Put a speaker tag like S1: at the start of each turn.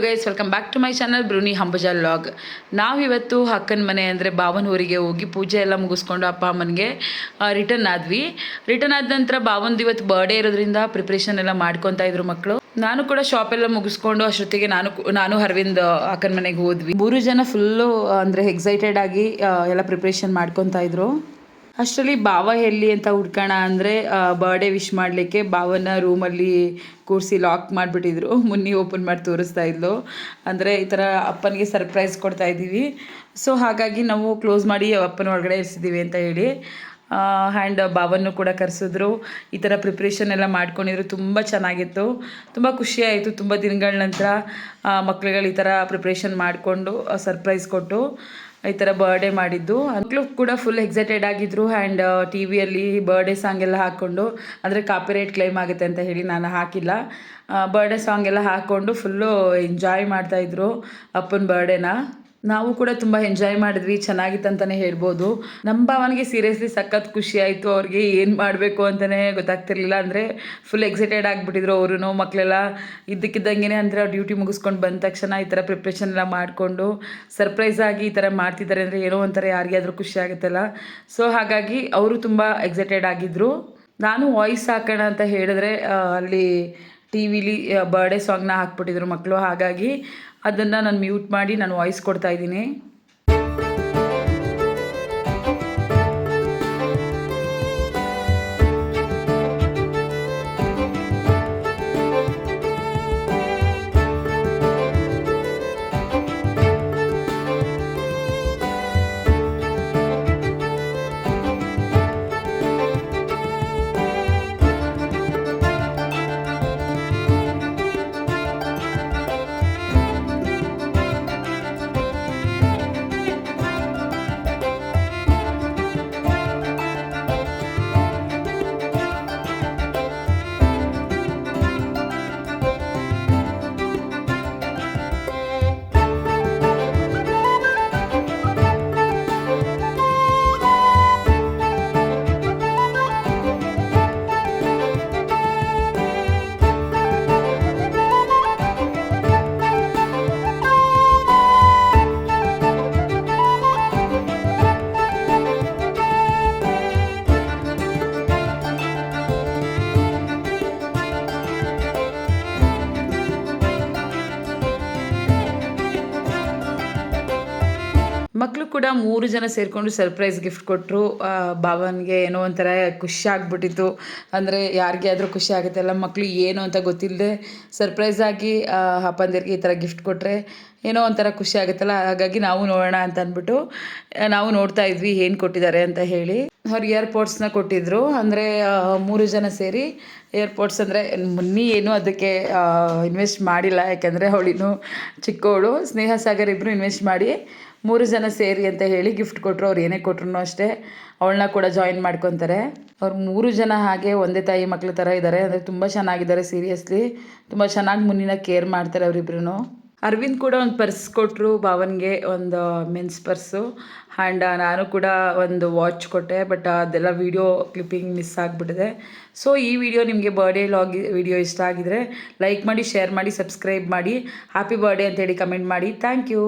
S1: Guys, welcome back to my channel ಬ್ರೂನಿ ಹಂಬಜಾ vlog. ನಾವಿವತ್ತು ಅಕ್ಕನ ಮನೆ ಅಂದರೆ ಬಾವನ ಊರಿಗೆ ಹೋಗಿ ಪೂಜೆ ಎಲ್ಲ ಮುಗಿಸ್ಕೊಂಡು ಅಪ್ಪ ಅಮ್ಮನಿಗೆ ರಿಟರ್ನ್ ಆದ್ವಿ. ರಿಟರ್ನ್ ಆದ ನಂತರ ಬಾವಂದು ಇವತ್ತು ಬರ್ಡೇ ಇರೋದ್ರಿಂದ ಪ್ರಿಪ್ರೇಷನ್ ಎಲ್ಲ ಮಾಡ್ಕೊತಾ ಇದ್ರು ಮಕ್ಕಳು. ನಾನು ಕೂಡ ಶಾಪ್ ಎಲ್ಲ ಮುಗಿಸ್ಕೊಂಡು ಅಷ್ಟೊತ್ತಿಗೆ ನಾನು ಅರವಿಂದ್ ಅಕ್ಕನ ಮನೆಗೆ ಹೋದ್ವಿ. 3 ಜನ ಫುಲ್ಲು ಅಂದರೆ ಎಕ್ಸೈಟೆಡ್ ಆಗಿ ಎಲ್ಲ ಪ್ರಿಪ್ರೇಷನ್ ಮಾಡ್ಕೊತಾ ಇದ್ರು. ಅಷ್ಟರಲ್ಲಿ ಬಾವ ಎಲ್ಲಿ ಅಂತ ಹುಡ್ಕೋಣ ಅಂದರೆ ಬರ್ಡೇ ವಿಶ್ ಮಾಡಲಿಕ್ಕೆ ಬಾವನ ರೂಮಲ್ಲಿ ಕೂರಿಸಿ ಲಾಕ್ ಮಾಡಿಬಿಟ್ಟಿದ್ರು. ಮುನ್ನಿ ಓಪನ್ ಮಾಡಿ ತೋರಿಸ್ತಾ ಇದ್ಲು. ಅಂದರೆ ಈ ಥರ ಅಪ್ಪನಿಗೆ ಸರ್ಪ್ರೈಸ್ ಕೊಡ್ತಾ ಇದ್ದೀವಿ, ಸೊ ಹಾಗಾಗಿ ನಾವು ಕ್ಲೋಸ್ ಮಾಡಿ ಅಪ್ಪನ ಒಳಗಡೆ ಇರಿಸಿದ್ದೀವಿ ಅಂತ ಹೇಳಿ. ಆ್ಯಂಡ್ ಬಾವನ್ನು ಕೂಡ ಕರೆಸಿದ್ರು. ಈ ಥರ ಪ್ರಿಪ್ರೇಷನ್ ಎಲ್ಲ ಮಾಡ್ಕೊಂಡಿದ್ರು. ತುಂಬ ಚೆನ್ನಾಗಿತ್ತು, ತುಂಬ ಖುಷಿಯಾಯಿತು. ತುಂಬ ದಿನಗಳ ನಂತರ ಮಕ್ಳುಗಳು ಈ ಥರ ಪ್ರಿಪ್ರೇಷನ್ ಮಾಡಿಕೊಂಡು ಸರ್ಪ್ರೈಸ್ ಕೊಟ್ಟು ಈ ಥರ ಬರ್ಡೇ ಮಾಡಿದ್ದು. ಮಕ್ಕಳು ಕೂಡ ಫುಲ್ ಎಕ್ಸೈಟೆಡ್ ಆಗಿದ್ದರು. ಆ್ಯಂಡ್ ಟಿ ವಿಯಲ್ಲಿ ಬರ್ಡೇ ಸಾಂಗ್ ಎಲ್ಲ ಹಾಕ್ಕೊಂಡು, ಅಂದರೆ ಕಾಪಿರೈಟ್ ಕ್ಲೈಮ್ ಆಗುತ್ತೆ ಅಂತ ಹೇಳಿ ನಾನು ಹಾಕಿಲ್ಲ, ಬರ್ಡೇ ಸಾಂಗ್ ಎಲ್ಲ ಹಾಕ್ಕೊಂಡು ಫುಲ್ಲು ಎಂಜಾಯ್ ಮಾಡ್ತಾಯಿದ್ರು ಅಪ್ಪನ ಬರ್ಡೇನ. ನಾವು ಕೂಡ ತುಂಬ ಎಂಜಾಯ್ ಮಾಡಿದ್ವಿ, ಚೆನ್ನಾಗಿತ್ತು ಅಂತಲೇ ಹೇಳ್ಬೋದು. ನಮ್ಮ ಭಾವನಿಗೆ ಸೀರಿಯಸ್ಲಿ ಸಖತ್ ಖುಷಿ ಆಯಿತು. ಅವ್ರಿಗೆ ಏನು ಮಾಡಬೇಕು ಅಂತಲೇ ಗೊತ್ತಾಗ್ತಿರ್ಲಿಲ್ಲ. ಅಂದರೆ ಫುಲ್ ಎಕ್ಸೈಟೆಡ್ ಆಗಿಬಿಟ್ಟಿದ್ರು ಅವರು. ಮಕ್ಕಳೆಲ್ಲ ಇದ್ದಕ್ಕಿದ್ದಂಗೆ ಅಂದರೆ ಅವ್ರು ಡ್ಯೂಟಿ ಮುಗಿಸ್ಕೊಂಡು ಬಂದ ತಕ್ಷಣ ಈ ಥರ ಪ್ರಿಪ್ರೇಷನ್ ಎಲ್ಲ ಮಾಡಿಕೊಂಡು ಸರ್ಪ್ರೈಸ್ ಆಗಿ ಈ ಥರ ಮಾಡ್ತಿದ್ದಾರೆ ಅಂದರೆ ಏನೋ ಒಂಥರ ಯಾರಿಗಾದರೂ ಖುಷಿ ಆಗುತ್ತಲ್ಲ. ಸೊ ಹಾಗಾಗಿ ಅವರು ತುಂಬ ಎಕ್ಸೈಟೆಡ್ ಆಗಿದ್ದರು. ನಾನು ವಾಯ್ಸ್ ಹಾಕೋಣ ಅಂತ ಹೇಳಿದ್ರೆ ಅಲ್ಲಿ ಟಿ ವಿಲಿ ಬರ್ಡೇ ಸಾಂಗ್ನ ಹಾಕ್ಬಿಟ್ಟಿದ್ರು ಮಕ್ಕಳು. ಹಾಗಾಗಿ ಅದನ್ನು ನಾನು ಮ್ಯೂಟ್ ಮಾಡಿ ನಾನು ವಾಯ್ಸ್ ಕೊಡ್ತಾ ಇದ್ದೀನಿ. ಮಕ್ಕಳು ಕೂಡ 3 ಜನ ಸೇರಿಕೊಂಡು ಸರ್ಪ್ರೈಸ್ ಗಿಫ್ಟ್ ಕೊಟ್ಟರು. ಭಾವನಿಗೆ ಏನೋ ಒಂಥರ ಖುಷಿ ಆಗ್ಬಿಟ್ಟಿತ್ತು. ಅಂದರೆ ಯಾರಿಗೆ ಆದರೂ ಖುಷಿ ಆಗುತ್ತಲ್ಲ, ಮಕ್ಕಳು ಏನು ಅಂತ ಗೊತ್ತಿಲ್ಲದೆ ಸರ್ಪ್ರೈಸ್ ಆಗಿ ಅಪ್ಪಂದಿರಿಗೆ ಈ ಥರ ಗಿಫ್ಟ್ ಕೊಟ್ಟರೆ ಏನೋ ಒಂಥರ ಖುಷಿ ಆಗುತ್ತಲ್ಲ. ಹಾಗಾಗಿ ನಾವು ನೋಡೋಣ ಅಂತ ಅಂದ್ಬಿಟ್ಟು ನಾವು ನೋಡ್ತಾ ಇದ್ವಿ ಏನು ಕೊಟ್ಟಿದ್ದಾರೆ ಅಂತ ಹೇಳಿ. ಅವ್ರು ಇಯರ್ಪೋಡ್ಸ್ನ ಕೊಟ್ಟಿದ್ದರು. ಅಂದರೆ 3 ಜನ ಸೇರಿ ಏರ್ಪೋರ್ಟ್ಸ್. ಅಂದರೆ ಮುನ್ನಿ ಏನು ಅದಕ್ಕೆ ಇನ್ವೆಸ್ಟ್ ಮಾಡಿಲ್ಲ, ಯಾಕೆಂದರೆ ಅವಳಿನ್ನೂ ಚಿಕ್ಕವಳು. ಸ್ನೇಹ ಸಾಗರ್ ಇಬ್ಬರು ಇನ್ವೆಸ್ಟ್ ಮಾಡಿ 3 ಜನ ಸೇರಿ ಅಂತ ಹೇಳಿ ಗಿಫ್ಟ್ ಕೊಟ್ಟರು. ಅವ್ರು ಏನೇ ಕೊಟ್ಟರು ಅಷ್ಟೇ ಅವಳನ್ನ ಕೂಡ ಜಾಯಿನ್ ಮಾಡ್ಕೊತಾರೆ. ಅವ್ರು 3 ಜನ ಹಾಗೆ ಒಂದೇ ತಾಯಿ ಮಕ್ಳ ಥರ ಇದ್ದಾರೆ. ಅಂದರೆ ತುಂಬ ಚೆನ್ನಾಗಿದ್ದಾರೆ. ಸೀರಿಯಸ್ಲಿ ತುಂಬ ಚೆನ್ನಾಗಿ ಮುನ್ನಿನ ಕೇರ್ ಮಾಡ್ತಾರೆ ಅವರಿಬ್ರು. ಅರವಿಂದ್ ಕೂಡ ಒಂದು ಪರ್ಸ್ ಕೊಟ್ಟರು ಭಾವನಿಗೆ, ಒಂದು ಮೆನ್ಸ್ ಪರ್ಸು. ಆ್ಯಂಡ್ ನಾನು ಕೂಡ ಒಂದು ವಾಚ್ ಕೊಟ್ಟೆ, ಬಟ್ ಅದೆಲ್ಲ ವೀಡಿಯೋ ಕ್ಲಿಪ್ಪಿಂಗ್ ಮಿಸ್ ಆಗಿಬಿಟ್ಟಿದೆ. ಸೊ ಈ ವಿಡಿಯೋ ನಿಮಗೆ ಬರ್ಡೇ ಲಾಗ್ ವಿಡಿಯೋ ಇಷ್ಟ ಆಗಿದರೆ ಲೈಕ್ ಮಾಡಿ, ಶೇರ್ ಮಾಡಿ, ಸಬ್ಸ್ಕ್ರೈಬ್ ಮಾಡಿ, ಹ್ಯಾಪಿ ಬರ್ಡೇ ಅಂತೇಳಿ ಕಮೆಂಟ್ ಮಾಡಿ. Thank you.